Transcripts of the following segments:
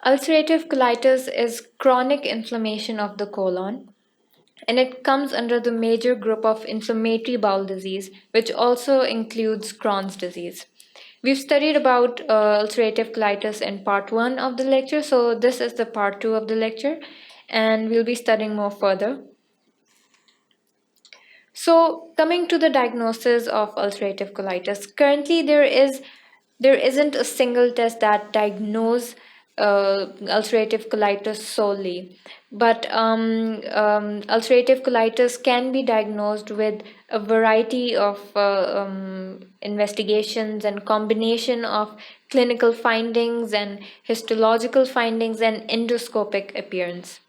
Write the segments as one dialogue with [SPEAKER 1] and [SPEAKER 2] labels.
[SPEAKER 1] Ulcerative colitis is chronic inflammation of the colon, and it comes under the major group of inflammatory bowel disease, which also includes Crohn's disease. We've studied about ulcerative colitis in part 1 of the lecture, so this is the part 2 of the lecture, and we'll be studying more further. So, coming to the diagnosis of ulcerative colitis, currently there isn't a single test that diagnose ulcerative colitis solely, but ulcerative colitis can be diagnosed with a variety of investigations and combination of clinical findings and histological findings and endoscopic appearance.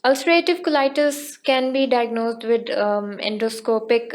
[SPEAKER 1] Ulcerative colitis can be diagnosed with endoscopic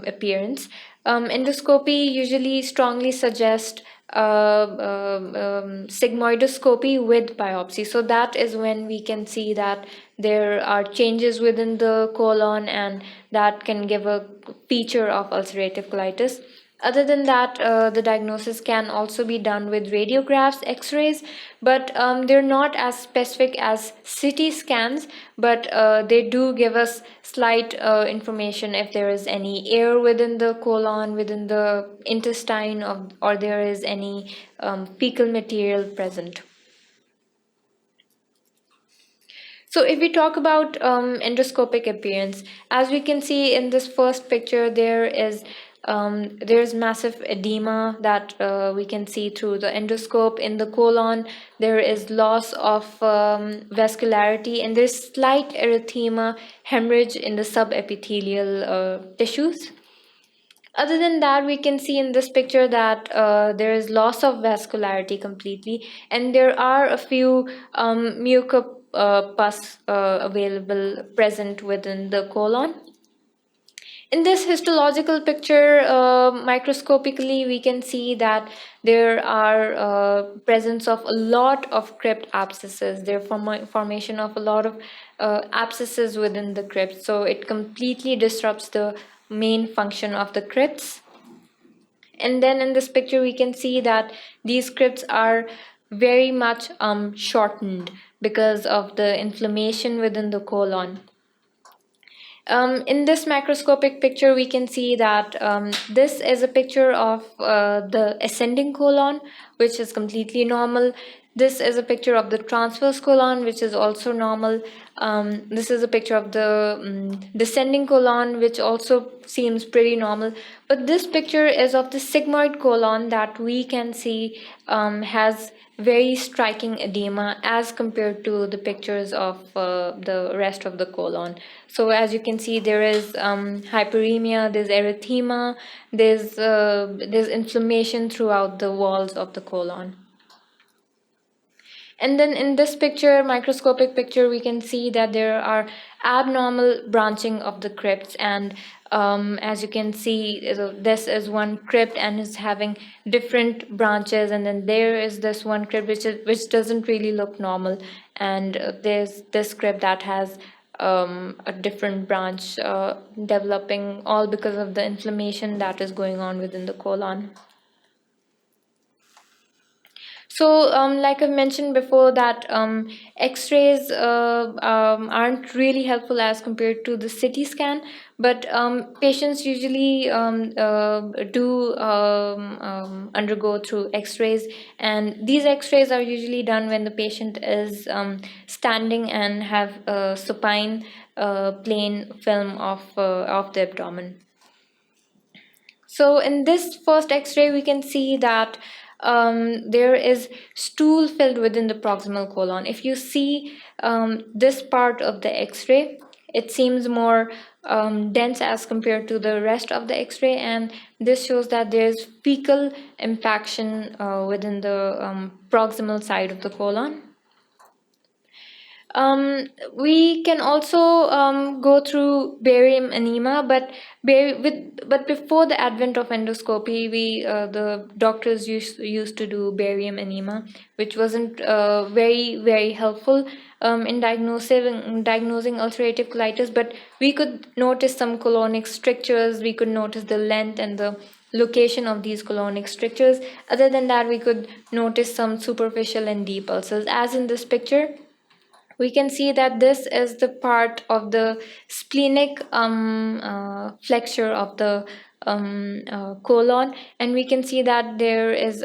[SPEAKER 1] appearance. Endoscopy usually strongly suggests sigmoidoscopy with biopsy. So that is when we can see that there are changes within the colon, and that can give a feature of ulcerative colitis. Other than that, the diagnosis can also be done with radiographs, x-rays, but they're not as specific as CT scans, but they do give us slight information if there is any air within the colon, within the intestine, or there is any fecal material present. So if we talk about endoscopic appearance, as we can see in this first picture, there's massive edema that we can see through the endoscope in the colon. There is loss of vascularity, and there's slight erythema, hemorrhage in the subepithelial tissues. Other than that, we can see in this picture that there is loss of vascularity completely, and there are a few mucopus available present within the colon. In this histological picture, microscopically, we can see that there are presence of a lot of crypt abscesses. There formation of a lot of abscesses within the crypt. So it completely disrupts the main function of the crypts. And then in this picture, we can see that these crypts are very much shortened because of the inflammation within the colon. In this macroscopic picture, we can see that this is a picture of the ascending colon, which is completely normal. This is a picture of the transverse colon, which is also normal. This is a picture of the descending colon, which also seems pretty normal. But this picture is of the sigmoid colon that we can see has very striking edema as compared to the pictures of the rest of the colon. So as you can see, there is hyperemia, there's erythema, there's inflammation throughout the walls of the colon. And then in this picture, microscopic picture, we can see that there are abnormal branching of the crypts. And as you can see, this is one crypt and is having different branches. And then there is this one crypt which doesn't really look normal. And there's this crypt that has a different branch developing, all because of the inflammation that is going on within the colon. So, like I mentioned before, that X-rays aren't really helpful as compared to the CT scan, but patients usually do undergo through X-rays, and these X-rays are usually done when the patient is standing and have a supine, plain film of the abdomen. So in this first X-ray, we can see that there is stool filled within the proximal colon. If you see this part of the X-ray, it seems more dense as compared to the rest of the X-ray, and this shows that there's fecal impaction within the proximal side of the colon. We can also go through barium enema, but before the advent of endoscopy, the doctors used to do barium enema, which wasn't very helpful in diagnosing ulcerative colitis. But we could notice some colonic strictures. We could notice the length and the location of these colonic strictures. Other than that, we could notice some superficial and deep ulcers. As in this picture, we can see that this is the part of the splenic flexure of the colon, and we can see that there is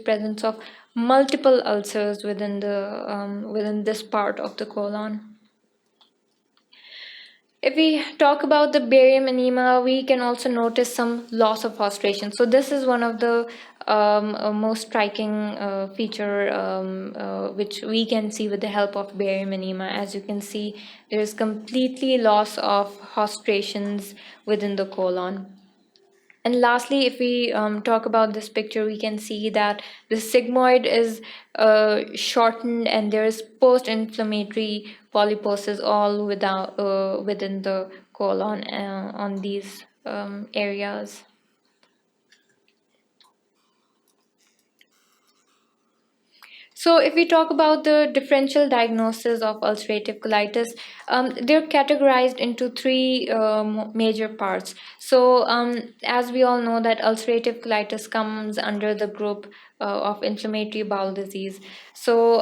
[SPEAKER 1] presence of multiple ulcers within this part of the colon. If we talk about the barium enema, we can also notice some loss of hostration. So this is one of the most striking feature which we can see with the help of barium enema. As you can see, there is completely loss of hostrations within the colon. And lastly, if we talk about this picture, we can see that the sigmoid is shortened and there is post-inflammatory polyposis all within the colon on these areas. So if we talk about the differential diagnosis of ulcerative colitis, they're categorized into three major parts. So as we all know that ulcerative colitis comes under the group of inflammatory bowel disease. So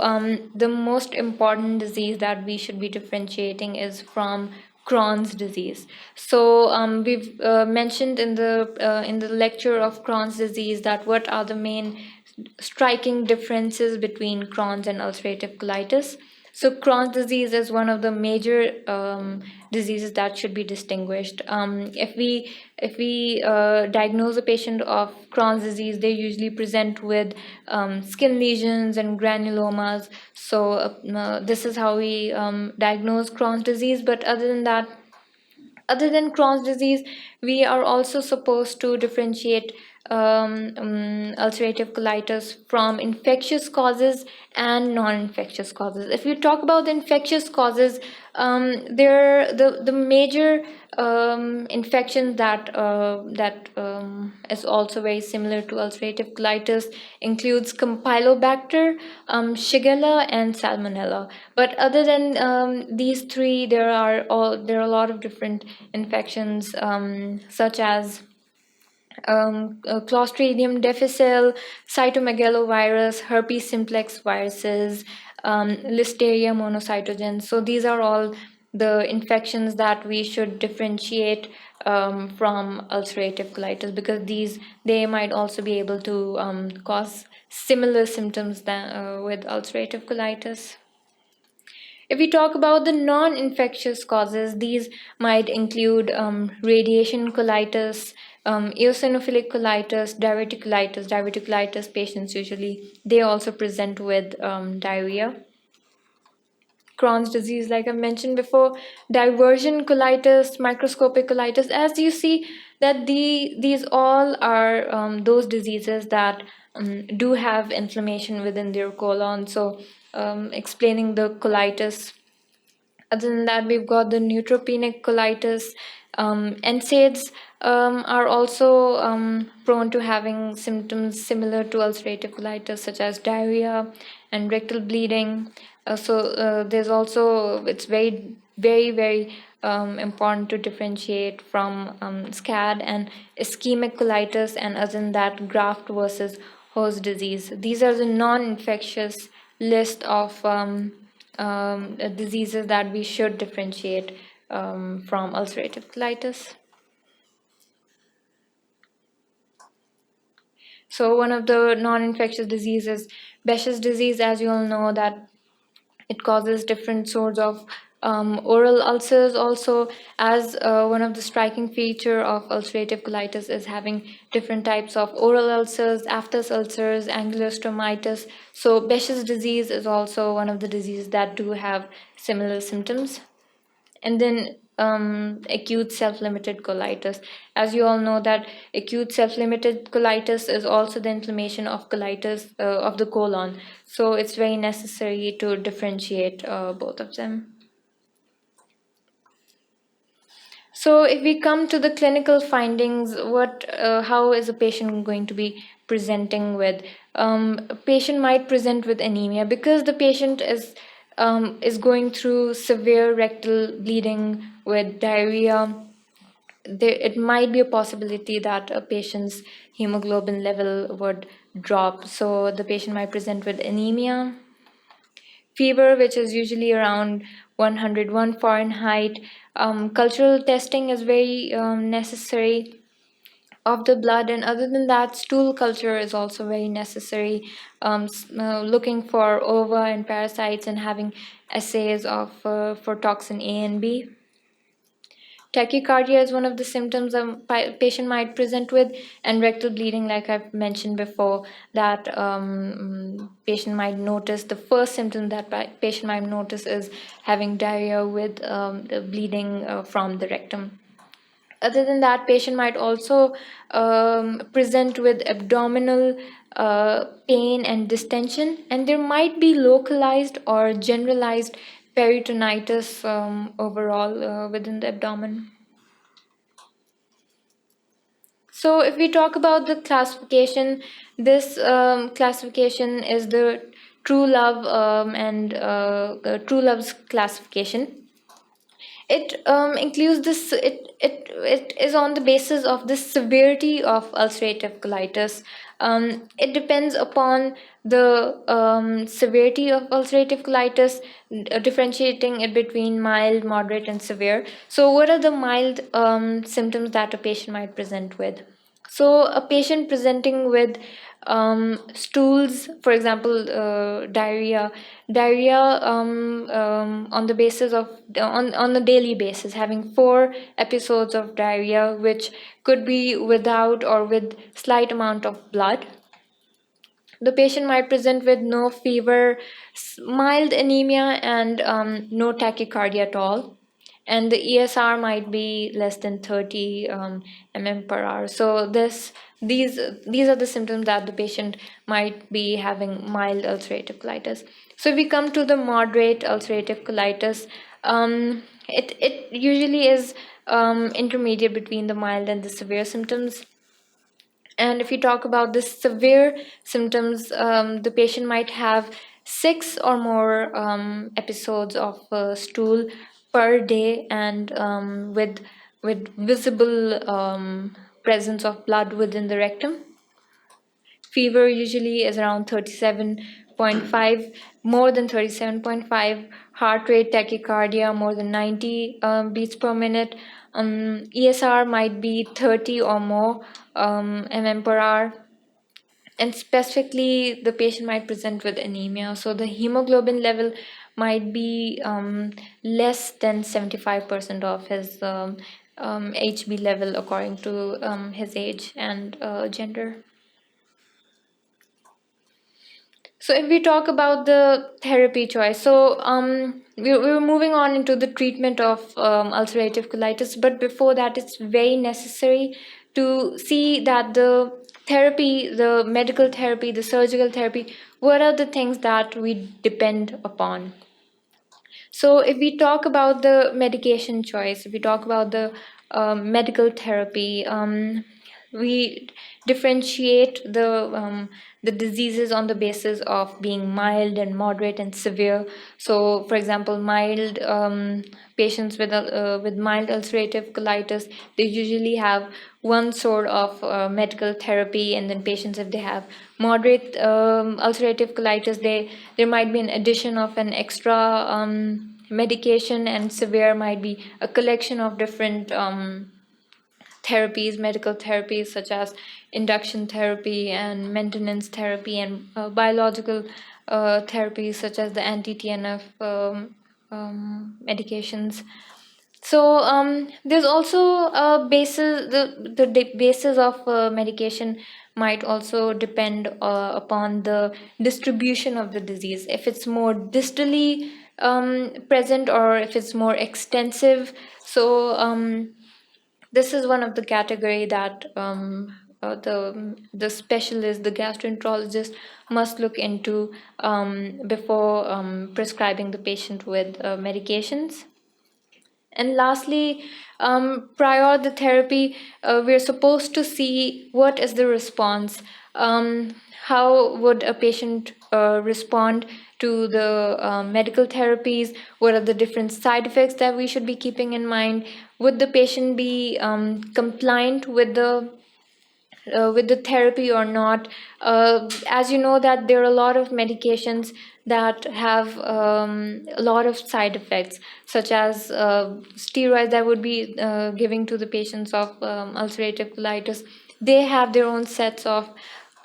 [SPEAKER 1] the most important disease that we should be differentiating is from Crohn's disease. So we've mentioned in the lecture of Crohn's disease that what are the main striking differences between Crohn's and ulcerative colitis. So Crohn's disease is one of the major diseases that should be distinguished. If we diagnose a patient of Crohn's disease, they usually present with skin lesions and granulomas. So this is how we diagnose Crohn's disease. But other than Crohn's disease, we are also supposed to differentiate ulcerative colitis from infectious causes and non-infectious causes. If we talk about the infectious causes, the major infections that is also very similar to ulcerative colitis includes Campylobacter, Shigella, and Salmonella. But other than these three, there are a lot of different infections such as Clostridium difficile, cytomegalovirus, herpes simplex viruses, Listeria monocytogenes. So these are all the infections that we should differentiate from ulcerative colitis, because they might also be able to cause similar symptoms with ulcerative colitis. If we talk about the non-infectious causes, these might include radiation colitis, eosinophilic colitis, diverticulitis. Diverticulitis patients usually, they also present with diarrhea. Crohn's disease, like I mentioned before, diversion colitis, microscopic colitis. As you see, that these all are those diseases that do have inflammation within their colon. So, explaining the colitis. Other than that, we've got the neutropenic colitis. NSAIDs are also prone to having symptoms similar to ulcerative colitis, such as diarrhea and rectal bleeding. There's also, it's very, very, very important to differentiate from SCAD and ischemic colitis, and other than that, graft versus host disease. These are the non-infectious list of diseases that we should differentiate from ulcerative colitis. So one of the non-infectious diseases, Behçet's disease, as you all know, that it causes different sorts of oral ulcers also, as one of the striking feature of ulcerative colitis is having different types of oral ulcers, aphthous ulcers, angular stomatitis. So Behçet's disease is also one of the diseases that do have similar symptoms. And then acute self-limited colitis. As you all know that acute self-limited colitis is also the inflammation of colitis of the colon. So it's very necessary to differentiate both of them. So if we come to the clinical findings, how is a patient going to be presenting with? A patient might present with anemia because the patient is going through severe rectal bleeding with diarrhea, it might be a possibility that a patient's hemoglobin level would drop. So the patient might present with anemia, fever, which is usually around 101 Fahrenheit. Cultural testing is very necessary of the blood, and other than that, stool culture is also very necessary. Looking for ova and parasites and having assays of for toxin A and B. Tachycardia is one of the symptoms a patient might present with, and rectal bleeding, like I've mentioned before, that patient might notice. The first symptom that patient might notice is having diarrhea with the bleeding from the rectum. Other than that, patient might also present with abdominal pain and distension, and there might be localized or generalized peritonitis overall within the abdomen. So, if we talk about the classification, this classification is the True Love and True Love's classification. It includes this. It is on the basis of the severity of ulcerative colitis. It depends upon the severity of ulcerative colitis, differentiating it between mild, moderate, and severe. So, what are the mild symptoms that a patient might present with? So, a patient presenting with stools, for example, diarrhea on the basis of on a daily basis, having 4 episodes of diarrhea, which could be without or with slight amount of blood. The patient might present with no fever, mild anemia, and no tachycardia at all. And the ESR might be less than 30 mm/h. So these are the symptoms that the patient might be having mild ulcerative colitis. So if we come to the moderate ulcerative colitis, it usually is intermediate between the mild and the severe symptoms. And if you talk about the severe symptoms, the patient might have 6 or more episodes of stool per day, and with visible presence of blood within the rectum. Fever usually is around 37.5, more than 37.5. Heart rate tachycardia more than 90 beats per minute. ESR might be 30 or more mm/h. And specifically, the patient might present with anemia. So the hemoglobin level might be less than 75% of his HB level according to his age and gender. So if we talk about the therapy choice, so we were moving on into the treatment of ulcerative colitis, but before that, it's very necessary to see that the therapy, the medical therapy, the surgical therapy, what are the things that we depend upon. So, if we talk about the medication choice, if we talk about the medical therapy, we differentiate the diseases on the basis of being mild and moderate and severe. So, for example, mild patients with mild ulcerative colitis, they usually have one sort of medical therapy, and then patients, if they have moderate ulcerative colitis, there might be an addition of an extra medication, and severe might be a collection of different therapies, medical therapies such as induction therapy and maintenance therapy, and biological therapies such as the anti-TNF medications. So there's also a basis. The basis of medication might also depend upon the distribution of the disease. If it's more distally present, or if it's more extensive. So this is one of the category that the specialist, the gastroenterologist, must look into before prescribing the patient with medications. And lastly, prior the therapy, we're supposed to see what is the response How would a patient respond to the medical therapies? What are the different side effects that we should be keeping in mind? Would the patient be compliant with the therapy or not? As you know that there are a lot of medications that have a lot of side effects, such as steroids that would be giving to the patients of ulcerative colitis. They have their own sets of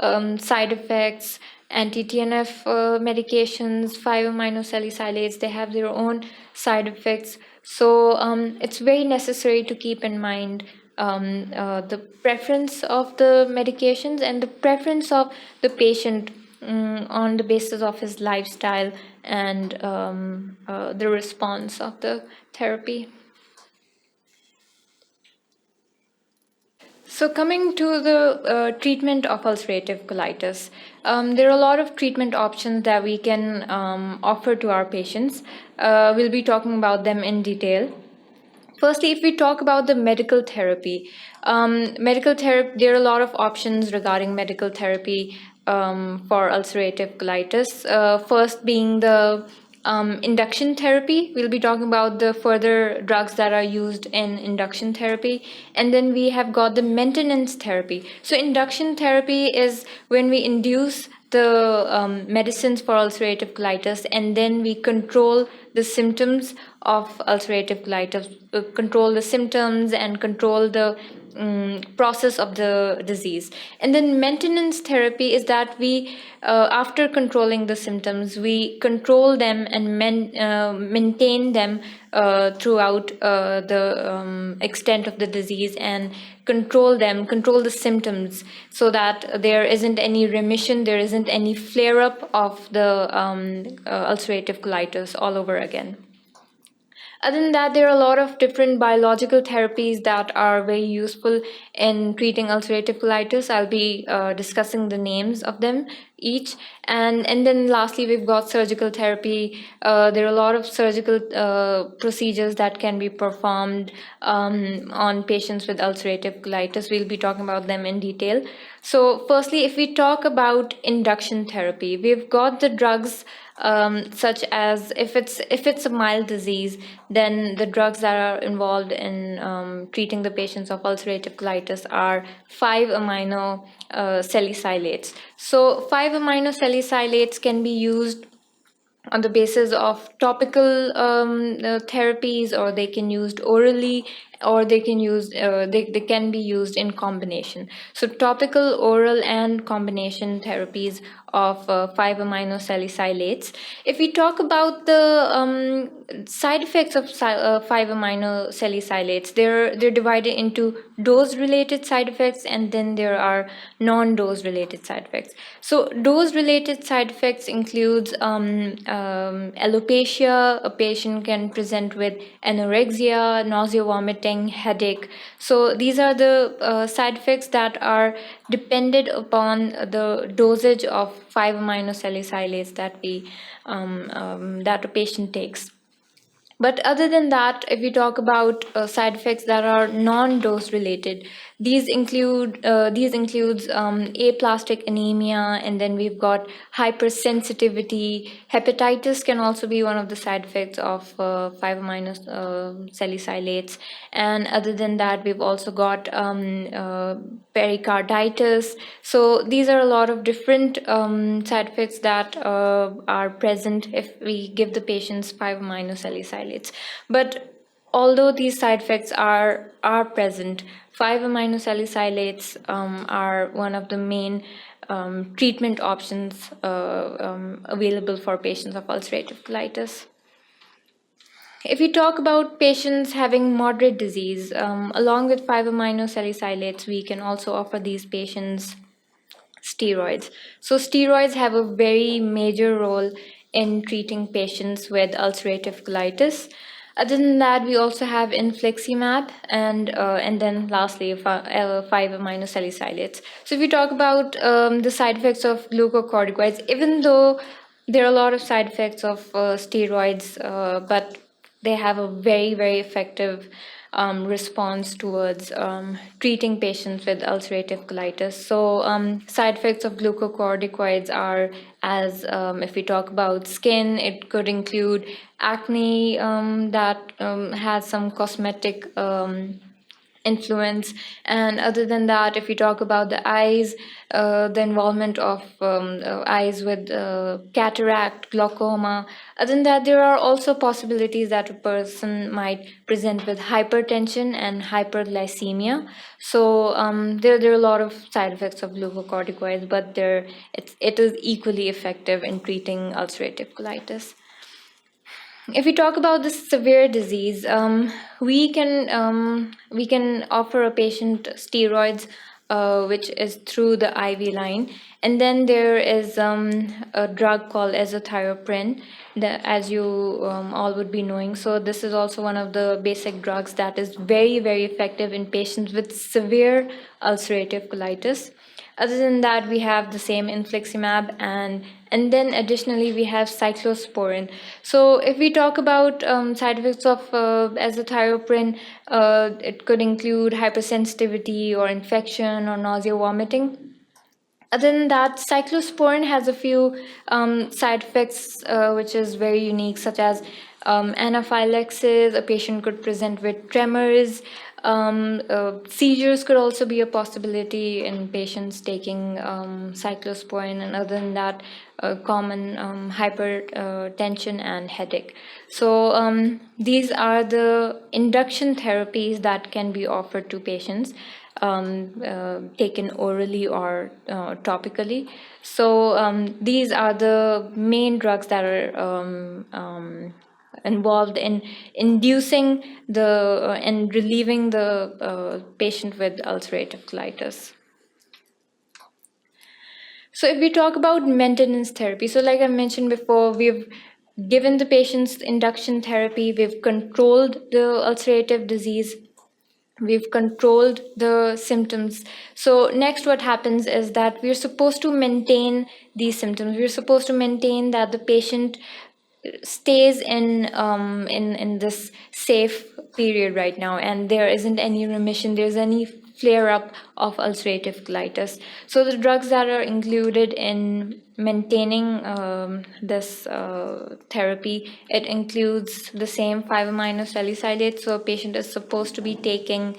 [SPEAKER 1] side effects. Anti-TNF medications, 5-aminosalicylates, they have their own side effects. So it's very necessary to keep in mind the preference of the medications and the preference of the patient on the basis of his lifestyle and the response of the therapy. So coming to the treatment of ulcerative colitis, there are a lot of treatment options that we can offer to our patients. We'll be talking about them in detail. Firstly, if we talk about the medical therapy, there are a lot of options regarding medical therapy for ulcerative colitis. First being the induction therapy. We'll be talking about the further drugs that are used in induction therapy. And then we have got the maintenance therapy. So induction therapy is when we induce the medicines for ulcerative colitis, and then we control the symptoms of ulcerative colitis, control the symptoms and control the process of the disease. And then maintenance therapy is that we, after controlling the symptoms, we control them and maintain them throughout the extent of the disease, and control the symptoms, so that there isn't any remission, there isn't any flare up of the ulcerative colitis all over again. Other than that, there are a lot of different biological therapies that are very useful in treating ulcerative colitis. I'll be discussing the names of them each. And then lastly, we've got surgical therapy. There are a lot of surgical procedures that can be performed on patients with ulcerative colitis. We'll be talking about them in detail. So firstly, if we talk about induction therapy, we've got the drugs such as, if it's a mild disease, then the drugs that are involved in treating the patients of ulcerative colitis are 5-amino salicylates. So 5-amino salicylates can be used on the basis of topical therapies, or they can used orally, or they can be used in combination. So topical, oral, and combination therapies of 5-amino salicylates. If we talk about the side effects of 5-amino salicylates, they're divided into dose related side effects, and then there are non-dose related side effects. So dose related side effects includes alopecia. A patient can present with anorexia, nausea, vomiting, headache. So these are the side effects that are dependent upon the dosage of 5-amino salicylates that a patient takes. But other than that, if we talk about side effects that are non-dose related, these includes aplastic anemia, and then we've got hypersensitivity. Hepatitis can also be one of the side effects of 5-amino salicylates. And other than that, we've also got pericarditis. So these are a lot of different side effects that are present if we give the patients 5-amino salicylates. But although these side effects are present, 5-amino salicylates are one of the main treatment options available for patients of ulcerative colitis. If we talk about patients having moderate disease, along with 5-amino salicylates, we can also offer these patients steroids. So steroids have a very major role in treating patients with ulcerative colitis. Other than that, we also have infliximab, and then lastly 5-amino salicylates. So if we talk about the side effects of glucocorticoids, even though there are a lot of side effects of steroids, but they have a very, very effective response towards treating patients with ulcerative colitis. So side effects of glucocorticoids are, as if we talk about skin, it could include acne that has some cosmetic influence. And other than that, if we talk about the eyes, the involvement of eyes with cataract, glaucoma. Other than that, there are also possibilities that a person might present with hypertension and hyperglycemia. So there are a lot of side effects of glucocorticoids, but it is equally effective in treating ulcerative colitis. If we talk about this severe disease, we can offer a patient steroids, which is through the IV line, and then there is a drug called azathioprine, that, as you all would be knowing. So this is also one of the basic drugs that is very, very effective in patients with severe ulcerative colitis. Other than that, we have the same infliximab, and then additionally we have cyclosporin. So if we talk about side effects of azathioprine, it could include hypersensitivity or infection or nausea, vomiting. Other than that, cyclosporin has a few side effects which is very unique, such as anaphylaxis. A patient could present with tremors. Seizures could also be a possibility in patients taking cyclosporin, and other than that, common hypertension and headache. So these are the induction therapies that can be offered to patients, taken orally or topically. So these are the main drugs that are involved in inducing and relieving the patient with ulcerative colitis. So if we talk about maintenance therapy, so like I mentioned before, we've given the patients induction therapy, we've controlled the ulcerative disease, we've controlled the symptoms. So next what happens is that we're supposed to maintain these symptoms. We're supposed to maintain that the patient stays in this safe period right now, and there isn't any remission, there's any flare up of ulcerative colitis. So the drugs that are included in maintaining this therapy, it includes the same 5-aminosalicylates. So a patient is supposed to be taking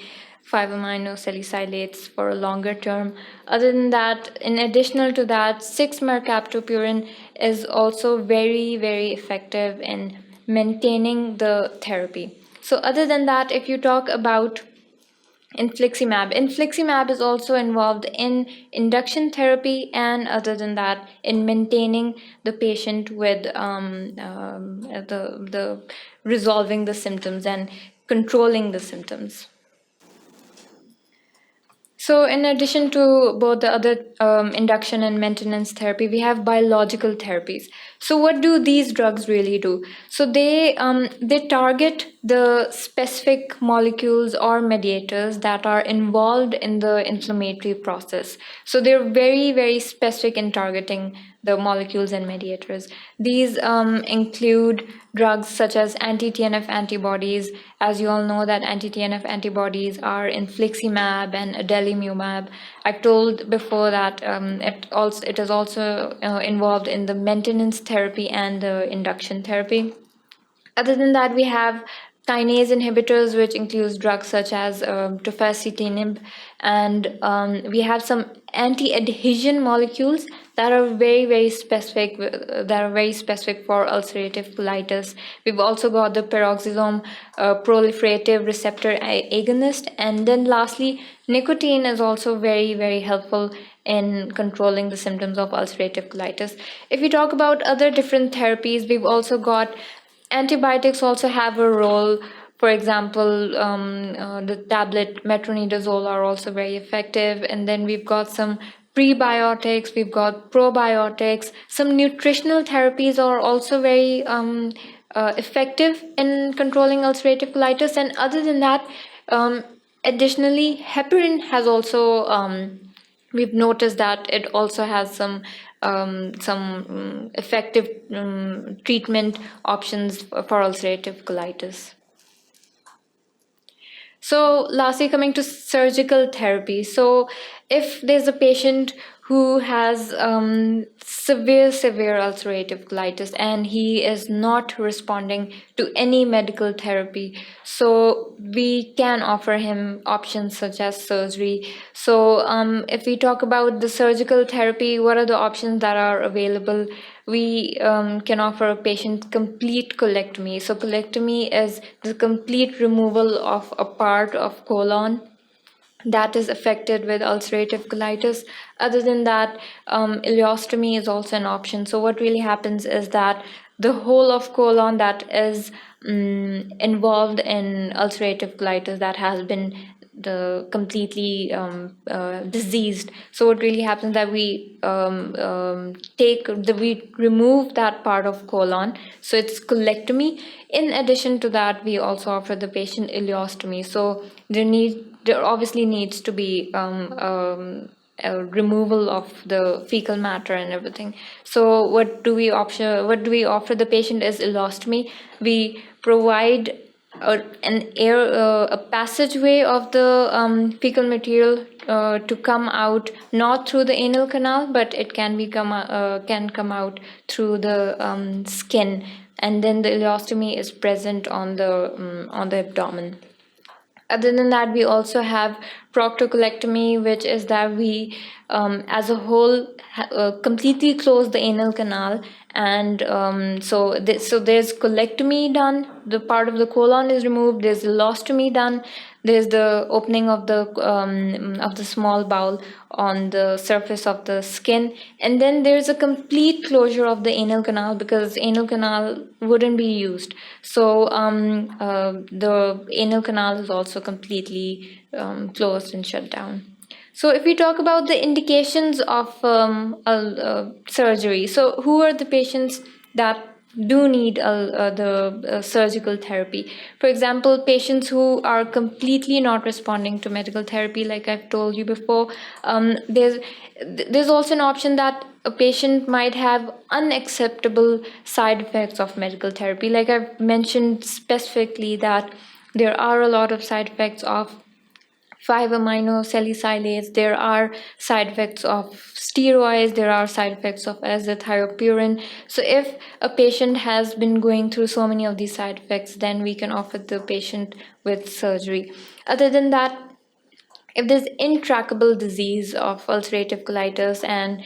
[SPEAKER 1] 5-aminosalicylates for a longer term. Other than that, in additional to that, 6-mercaptopurine is also very, very effective in maintaining the therapy. So other than that, if you talk about infliximab is also involved in induction therapy, and other than that, in maintaining the patient with the resolving the symptoms and controlling the symptoms. So in addition to both the other induction and maintenance therapy, we have biological therapies. So what do these drugs really do? So they target the specific molecules or mediators that are involved in the inflammatory process. So they're very, very specific in targeting the molecules and mediators. These include drugs such as anti-TNF antibodies. As you all know, that anti-TNF antibodies are infliximab and adalimumab. I told before that it is also involved in the maintenance therapy and the induction therapy. Other than that, we have kinase inhibitors, which includes drugs such as tofacitinib, and we have some anti-adhesion molecules that are very, very specific. That are very specific for ulcerative colitis. We've also got the peroxisome proliferative receptor agonist, and then lastly, nicotine is also very, very helpful in controlling the symptoms of ulcerative colitis. If we talk about other different therapies, we've also got antibiotics also have a role. For example, the tablet metronidazole are also very effective. And then we've got some prebiotics, we've got probiotics. Some nutritional therapies are also very effective in controlling ulcerative colitis. And other than that, additionally, heparin has also we've noticed that it also has some effective treatment options for ulcerative colitis. So, lastly, coming to surgical therapy. So, if there's a patient who has severe ulcerative colitis and he is not responding to any medical therapy, so we can offer him options such as surgery. So, if we talk about the surgical therapy, what are the options that are available? We can offer a patient complete colectomy. So colectomy is the complete removal of a part of colon that is affected with ulcerative colitis. Other than that, ileostomy is also an option. So what really happens is that the whole of colon that is involved in ulcerative colitis, that has been the completely diseased. So what really happens that we remove that part of colon. So it's colectomy. In addition to that, we also offer the patient ileostomy. So there obviously needs to be a removal of the fecal matter and everything. So what do we offer the patient is ileostomy. We provide a passageway of the fecal material to come out, not through the anal canal, but it can come out through the skin, and then the ileostomy is present on the abdomen. Other than that, we also have proctocolectomy, which is that we, as a whole, completely close the anal canal, and so there's colectomy done. The part of the colon is removed. There's ileostomy done. There's the opening of the small bowel on the surface of the skin, and then there's a complete closure of the anal canal because anal canal wouldn't be used. So the anal canal is also completely closed and shut down. So if we talk about the indications of surgery, so who are the patients that do need the surgical therapy? For example, patients who are completely not responding to medical therapy, like I've told you before. There's also an option that a patient might have unacceptable side effects of medical therapy. Like I've mentioned specifically that there are a lot of side effects of 5-amino salicylates. There are side effects of steroids. There are side effects of azathioprine. So if a patient has been going through so many of these side effects, then we can offer the patient with surgery. Other than that, if there's intractable disease of ulcerative colitis and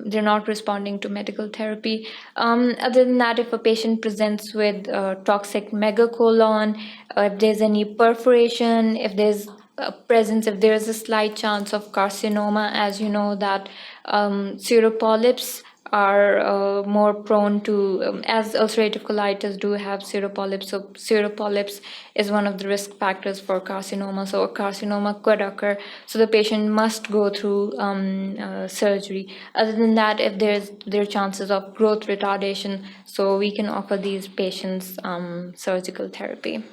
[SPEAKER 1] they're not responding to medical therapy. Other than that, if a patient presents with toxic megacolon, if there's any perforation, if there's if there's a slight chance of carcinoma, as you know that pseudopolyps are more prone to, as ulcerative colitis do have pseudopolyps. So pseudopolyps is one of the risk factors for carcinoma. So a carcinoma could occur. So the patient must go through surgery. Other than that, if there are chances of growth retardation, so we can offer these patients surgical therapy.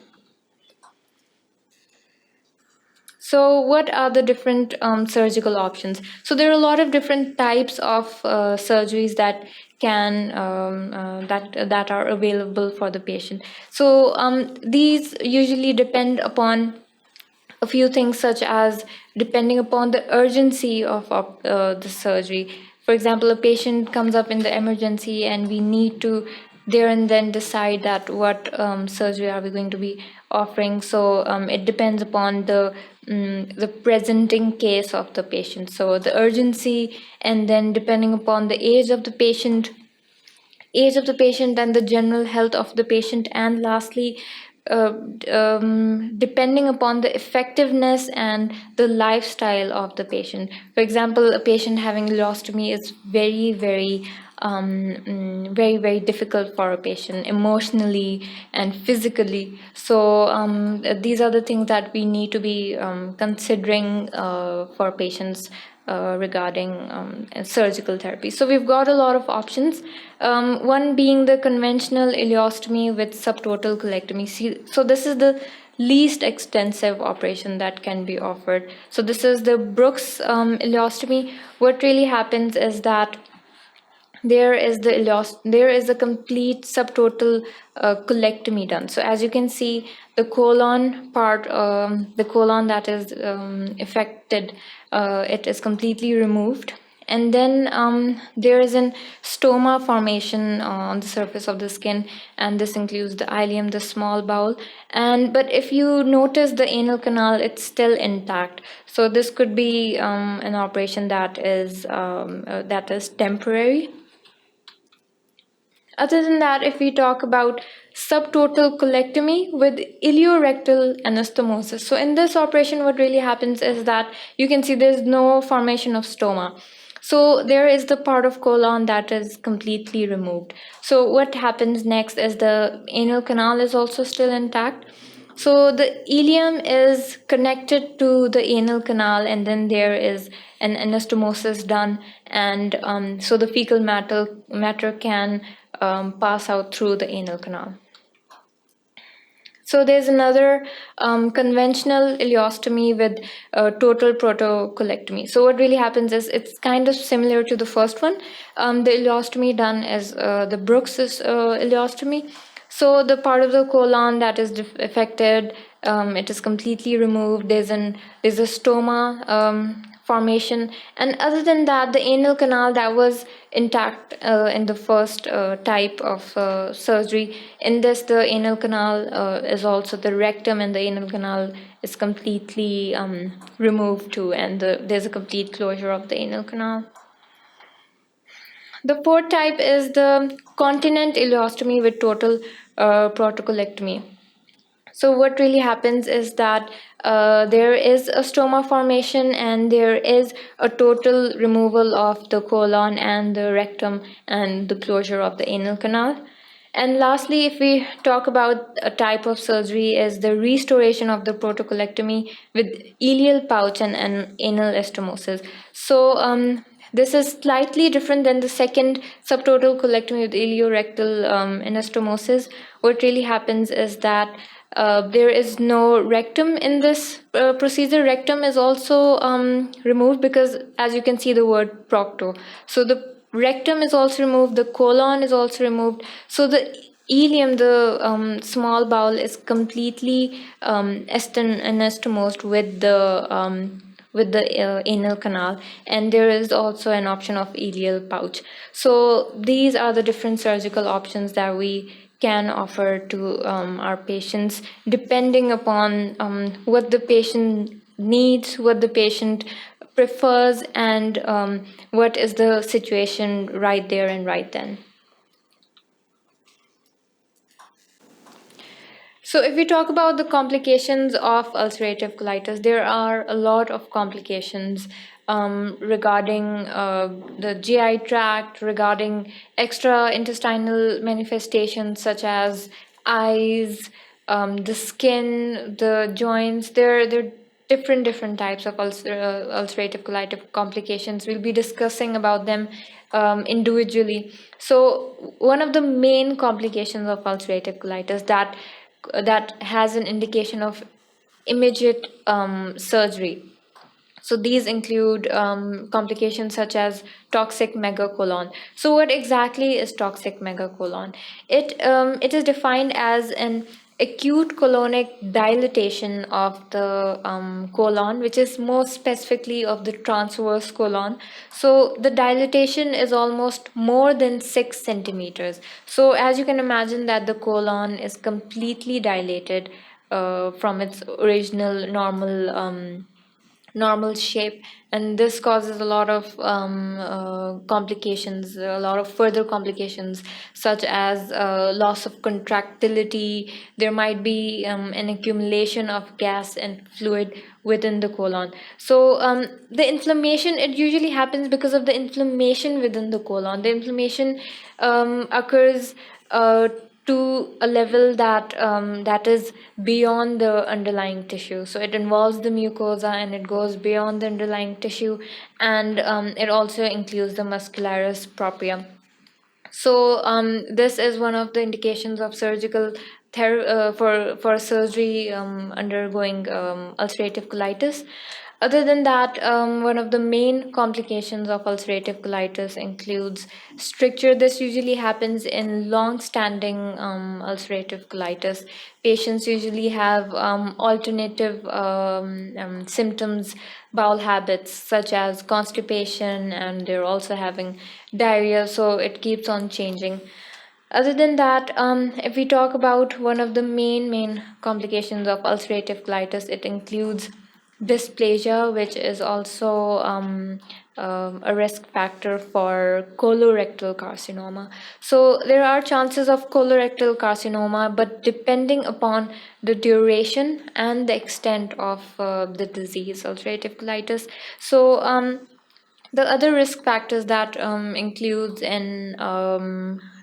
[SPEAKER 1] So, what are the different surgical options? So, there are a lot of different types of surgeries that that are available for the patient. So, these usually depend upon a few things, such as depending upon the urgency of the surgery. For example, a patient comes up in the emergency and we need to there and then decide that what surgery are we going to be offering. So it depends upon the presenting case of the patient. So the urgency, and then depending upon the age of the patient and the general health of the patient, and lastly uh, depending upon the effectiveness and the lifestyle of the patient. For example, a patient having ileostomy is very difficult for a patient emotionally and physically. So these are the things that we need to be considering for patients regarding surgical therapy. So we've got a lot of options. One being the conventional ileostomy with subtotal colectomy. So this is the least extensive operation that can be offered. So this is the Brooks ileostomy. What really happens is that there is a complete subtotal colectomy done. So as you can see, the colon part, the colon that is affected, it is completely removed. And then there is an stoma formation on the surface of the skin, and this includes the ileum, the small bowel. And but if you notice the anal canal, it's still intact. So this could be an operation that is temporary. Other than that, if we talk about subtotal colectomy with ileorectal anastomosis. So in this operation, what really happens is that you can see there's no formation of stoma. So there is the part of colon that is completely removed. So what happens next is the anal canal is also still intact. So the ileum is connected to the anal canal, and then there is an anastomosis done, and so the fecal matter can pass out through the anal canal. So there's another conventional ileostomy with total protocolectomy. So what really happens is it's kind of similar to the first one. The ileostomy done is the Brooks's ileostomy. So the part of the colon that is affected, it is completely removed. There's a stoma formation, and other than that, the anal canal that was intact in the first type of surgery. In this, the anal canal is also the rectum, and the anal canal is completely removed too, and there's a complete closure of the anal canal. The fourth type is the continent ileostomy with total protocolectomy. So what really happens is that there is a stoma formation, and there is a total removal of the colon and the rectum and the closure of the anal canal. And lastly, if we talk about a type of surgery, is the restoration of the protocolectomy with ileal pouch and anal anastomosis. So this is slightly different than the second subtotal colectomy with ileorectal anastomosis. What really happens is that there is no rectum in this procedure. Rectum is also removed because, as you can see, the word procto. So the rectum is also removed, the colon is also removed. So the ileum, the small bowel, is completely anastomosed with the anal canal, and there is also an option of ileal pouch. So these are the different surgical options that we can offer to our patients, depending upon what the patient needs, what the patient prefers, and what is the situation right there and right then. So if we talk about the complications of ulcerative colitis, there are a lot of complications regarding the GI tract, regarding extra-intestinal manifestations such as eyes, the skin, the joints. There are different types of ulcerative colitis complications. We'll be discussing about them individually. So one of the main complications of ulcerative colitis that has an indication of immediate surgery. So these include complications such as toxic megacolon. So what exactly is toxic megacolon? It is defined as an acute colonic dilatation of the colon, which is more specifically of the transverse colon. So the dilatation is almost more than 6 centimeters. So as you can imagine that the colon is completely dilated from its original normal shape, and this causes a lot of complications, a lot of further complications, such as loss of contractility. There might be an accumulation of gas and fluid within the colon. So the inflammation, it usually happens because of the inflammation within the colon. The inflammation occurs to a level that is beyond the underlying tissue. So it involves the mucosa, and it goes beyond the underlying tissue, and it also includes the muscularis propria. So this is one of the indications of surgical for surgery undergoing ulcerative colitis. Other than that, one of the main complications of ulcerative colitis includes stricture. This usually happens in long-standing ulcerative colitis. Patients usually have alternative symptoms, bowel habits such as constipation, and they're also having diarrhea, so it keeps on changing. Other than that, if we talk about one of the main complications of ulcerative colitis, it includes dysplasia, which is also a risk factor for colorectal carcinoma. So there are chances of colorectal carcinoma, but depending upon the duration and the extent of the disease, ulcerative colitis. So the other risk factors that includes in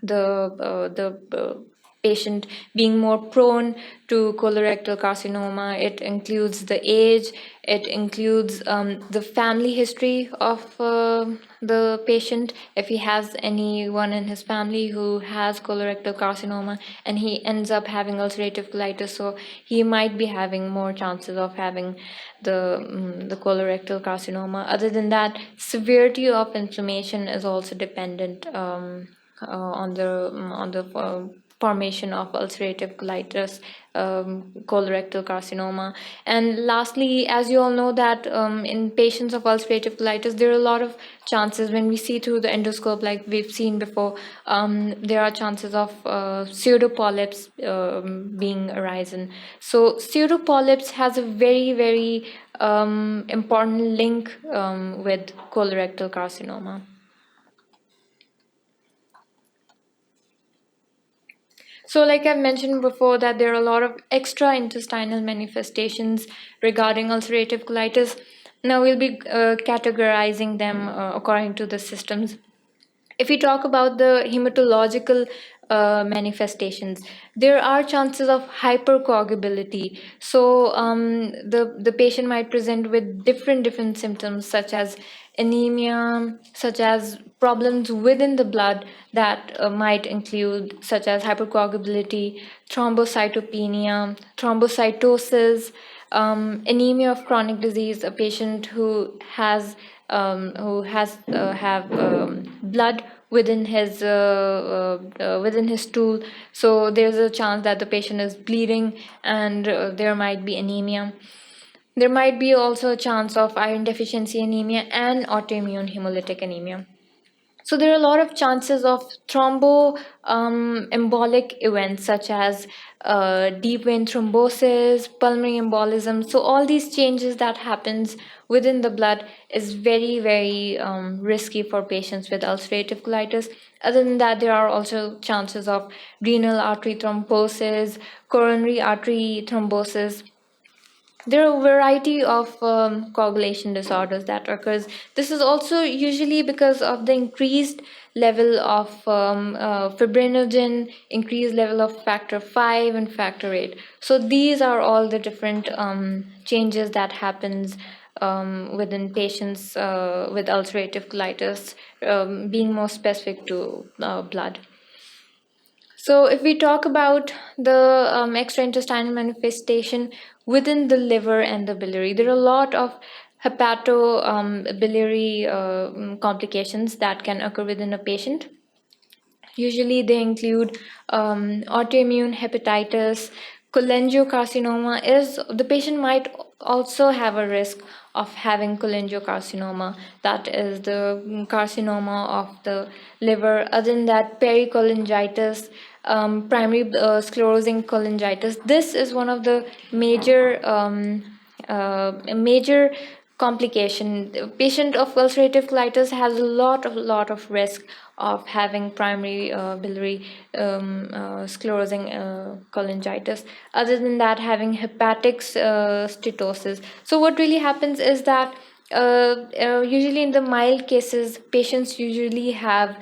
[SPEAKER 1] the patient being more prone to colorectal carcinoma. It includes the age. It includes the family history of the patient. If he has anyone in his family who has colorectal carcinoma and he ends up having ulcerative colitis, so he might be having more chances of having the colorectal carcinoma. Other than that, severity of inflammation is also dependent on the formation of ulcerative colitis, colorectal carcinoma. And lastly, as you all know that in patients of ulcerative colitis, there are a lot of chances when we see through the endoscope, like we've seen before, there are chances of pseudopolyps being arisen. So pseudopolyps has a very important link with colorectal carcinoma. So, like I've mentioned before, that there are a lot of extra intestinal manifestations regarding ulcerative colitis. Now, we'll be categorizing them according to the systems. If we talk about the hematological manifestations, there are chances of hypercoagulability. So the patient might present with different symptoms such as anemia, such as problems within the blood that might include such as hypercoagulability, thrombocytopenia, thrombocytosis, anemia of chronic disease, a patient who has have blood within his stool, so there's a chance that the patient is bleeding, and there might be anemia. There might be also a chance of iron deficiency anemia and autoimmune hemolytic anemia. So there are a lot of chances of embolic events such as deep vein thrombosis, pulmonary embolism. So all these changes that happens within the blood is very risky for patients with ulcerative colitis. Other than that, there are also chances of renal artery thrombosis, coronary artery thrombosis. There are a variety of coagulation disorders that occurs. This is also usually because of the increased level of fibrinogen, increased level of factor 5 and factor 8. So these are all the different changes that happens within patients with ulcerative colitis, being more specific to blood. So, if we talk about the extraintestinal manifestation within the liver and the biliary, there are a lot of hepatobiliary complications that can occur within a patient. Usually, they include autoimmune hepatitis, cholangiocarcinoma. Is the patient might also have a risk of having cholangiocarcinoma, that is the carcinoma of the liver. Other than that, pericholangitis, primary sclerosing cholangitis. This is one of the major complication. The patient of ulcerative colitis has a lot of risk of having primary biliary sclerosing cholangitis. Other than that, having hepatic steatosis. So what really happens is that usually in the mild cases, patients usually have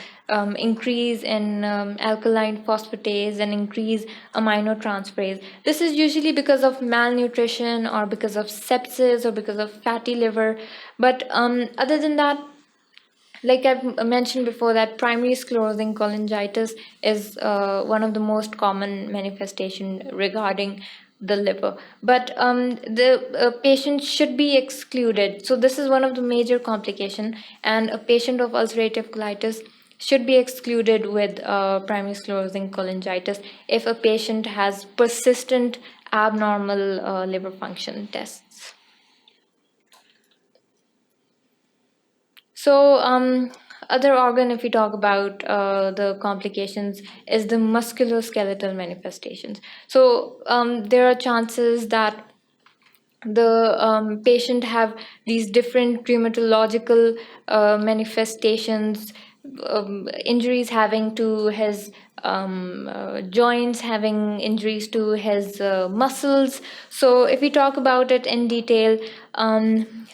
[SPEAKER 1] increase in alkaline phosphatase and increase aminotransferase. This is usually because of malnutrition or because of sepsis or because of fatty liver. But other than that, like I've mentioned before, that primary sclerosing cholangitis is one of the most common manifestation regarding the liver. But the patient should be excluded. So this is one of the major complication, and a patient of ulcerative colitis should be excluded with primary sclerosing cholangitis if a patient has persistent abnormal liver function tests. So, other organ, if we talk about the complications, is the musculoskeletal manifestations. So, there are chances that the patient have these different rheumatological manifestations, injuries having to his joints, having injuries to his muscles. So if we talk about it in detail,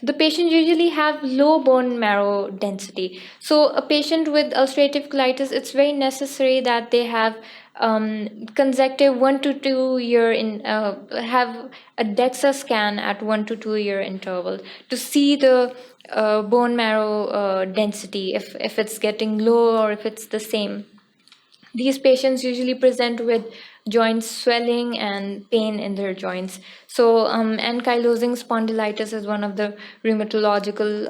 [SPEAKER 1] the patient usually have low bone marrow density. So a patient with ulcerative colitis, it's very necessary that they have consecutive 1 to 2 year in have a DEXA scan at 1 to 2 year interval to see the bone marrow density, if it's getting low or if it's the same. These patients usually present with joint swelling and pain in their joints. So, ankylosing spondylitis is one of the rheumatological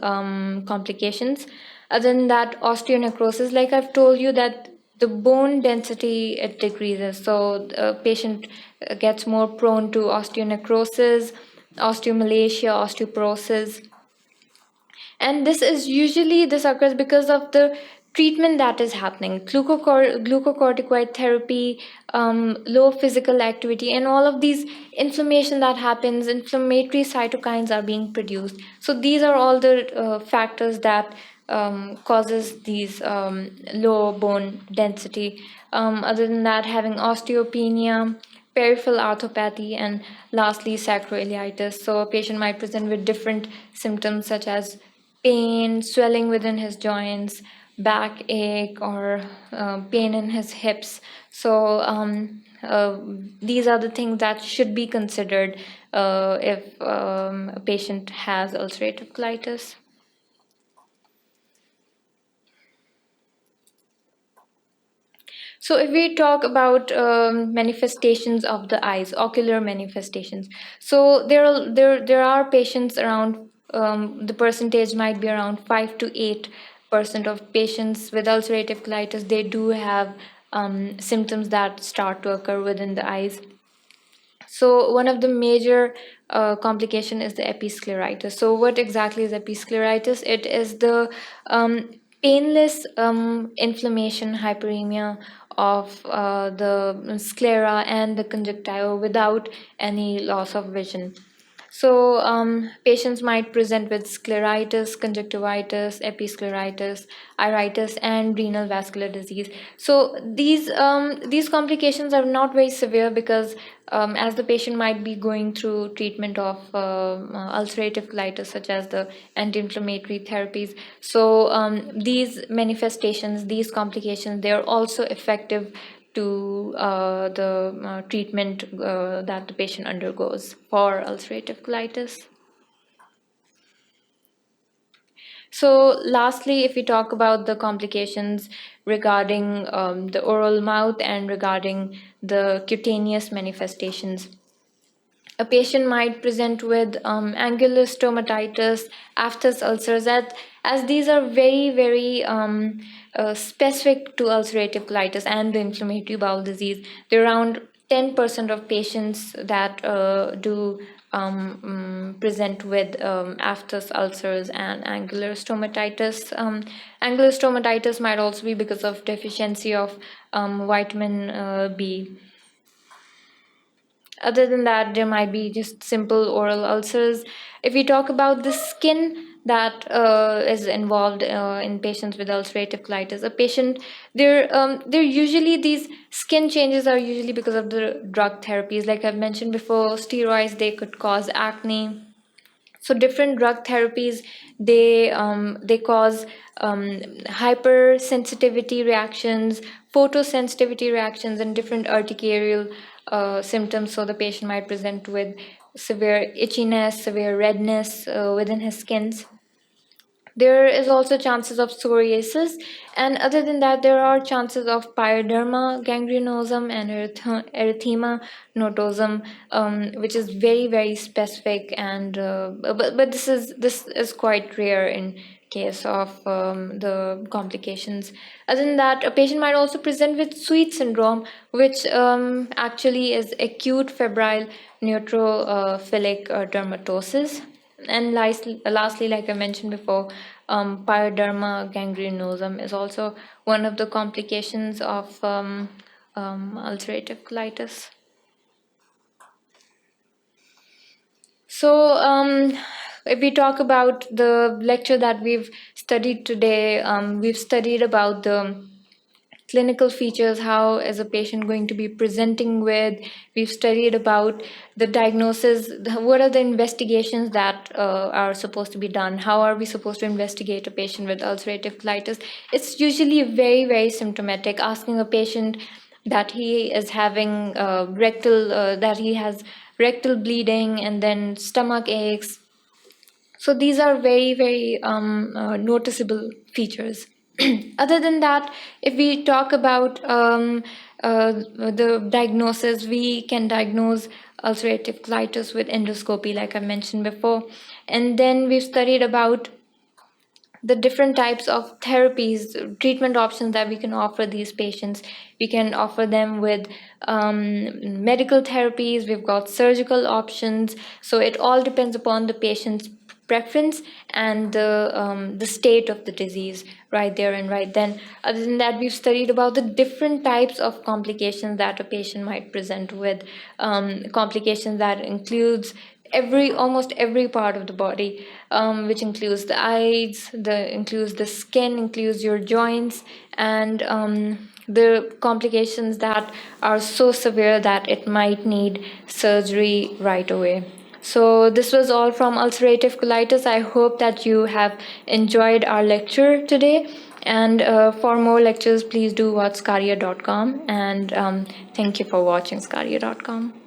[SPEAKER 1] complications. Other than that, osteonecrosis, like I've told you, that the bone density it decreases. So, the patient gets more prone to osteonecrosis, osteomalacia, osteoporosis, and this occurs because of the treatment that is happening: glucocorticoid therapy, low physical activity, and all of these inflammation that happens. Inflammatory cytokines are being produced, so these are all the factors that causes these low bone density. Other than that, having osteopenia, peripheral arthropathy, and lastly sacroiliitis. So a patient might present with different symptoms such as pain, swelling within his joints, backache, or pain in his hips. So these are the things that should be considered if a patient has ulcerative colitis. So if we talk about manifestations of the eyes, ocular manifestations, so there are patients around, the percentage might be around 5 to 8% of patients with ulcerative colitis. They do have symptoms that start to occur within the eyes. So one of the major complication is the episcleritis. So what exactly is episcleritis? It is the painless inflammation, hyperemia of the sclera and the conjunctiva without any loss of vision. So, patients might present with scleritis, conjunctivitis, episcleritis, iritis, and renal vascular disease. So these complications are not very severe because as the patient might be going through treatment of ulcerative colitis, such as the anti-inflammatory therapies. So these manifestations, these complications, they are also effective to the treatment that the patient undergoes for ulcerative colitis. So, lastly, if we talk about the complications regarding the oral mouth and regarding the cutaneous manifestations, a patient might present with angular stomatitis, aphthous ulcers, as these are very specific to ulcerative colitis and the inflammatory bowel disease. There are around 10% of patients that do present with aphthous ulcers and angular stomatitis. Angular stomatitis might also be because of deficiency of vitamin B. Other than that, there might be just simple oral ulcers. If we talk about the skin that is involved in patients with ulcerative colitis, a patient, they're usually, these skin changes are usually because of the drug therapies. Like I've mentioned before, steroids, they could cause acne. So different drug therapies, they cause hypersensitivity reactions, photosensitivity reactions, and different urticarial symptoms. So the patient might present with severe itchiness, severe redness within his skins. There is also chances of psoriasis, and other than that, there are chances of pyoderma gangrenosum and erythema nodosum, which is very very specific, and but this is quite rare in case of the complications. Other than that, a patient might also present with sweet syndrome, which actually is acute febrile neutrophilic dermatosis. And lastly, like I mentioned before, pyoderma gangrenosum is also one of the complications of ulcerative colitis. So, if we talk about the lecture that we've studied today, we've studied about the clinical features, how is a patient going to be presenting with. We've studied about the diagnosis, what are the investigations that are supposed to be done, how are we supposed to investigate a patient with ulcerative colitis. It's usually very very symptomatic. Asking a patient that he is having that he has rectal bleeding and then stomach aches, so these are very, very noticeable features. Other than that, if we talk about the diagnosis, we can diagnose ulcerative colitis with endoscopy, like I mentioned before. And then we've studied about the different types of therapies, treatment options that we can offer these patients. We can offer them with medical therapies, we've got surgical options. So it all depends upon the patient's preference and the state of the disease right there and right then. Other than that, we've studied about the different types of complications that a patient might present with, complications that includes almost every part of the body, which includes the eyes, includes the skin, includes your joints, and the complications that are so severe that it might need surgery right away. So this was all from ulcerative colitis. I hope that you have enjoyed our lecture today. And for more lectures, please do watch sqadia.com. And thank you for watching sqadia.com.